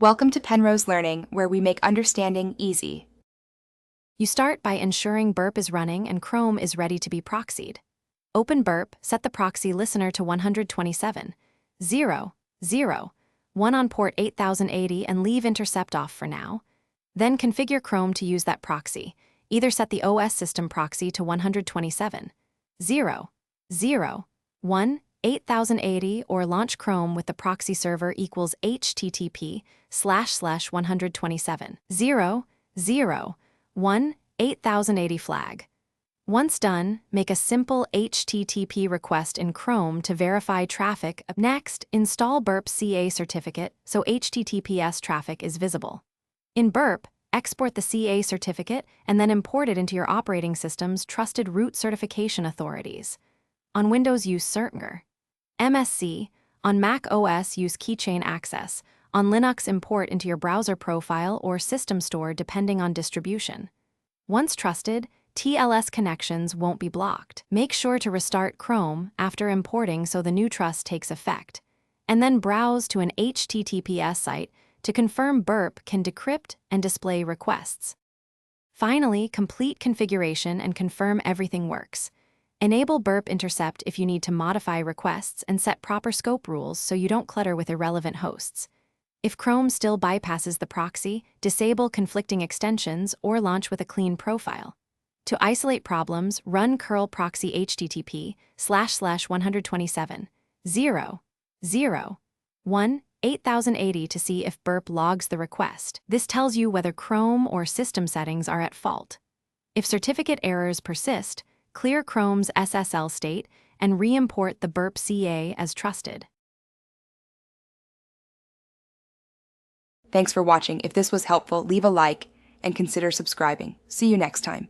Welcome to Penrose Learning, where we make understanding easy. You start by ensuring Burp is running and Chrome is ready to be proxied. Open Burp, set the proxy listener to 127.0.0.1 on port 8080 and leave intercept off for now. Then configure Chrome to use that proxy. Either set the OS system proxy to 127.0.0.1 8080 or launch Chrome with the proxy server equals http://127.0.0.1 8080 flag. Once done, make a simple HTTP request in Chrome to verify traffic. Next, install Burp CA certificate so HTTPS traffic is visible. In Burp, export the CA certificate and then import it into your operating system's trusted root certification authorities. On Windows, use Certnger. MSC, on Mac OS use Keychain Access, on Linux import into your browser profile or system store depending on distribution. Once trusted, TLS connections won't be blocked. Make sure to restart Chrome after importing so the new trust takes effect, and then browse to an HTTPS site to confirm Burp can decrypt and display requests. Finally, complete configuration and confirm everything works. Enable Burp Intercept if you need to modify requests and set proper scope rules so you don't clutter with irrelevant hosts. If Chrome still bypasses the proxy, disable conflicting extensions or launch with a clean profile. To isolate problems, run curl proxy http://127.0.0.1 8080 to see if Burp logs the request. This tells you whether Chrome or system settings are at fault. If certificate errors persist, clear Chrome's SSL state and re-import the Burp CA as trusted. Thanks for watching. If this was helpful, leave a like and consider subscribing. See you next time.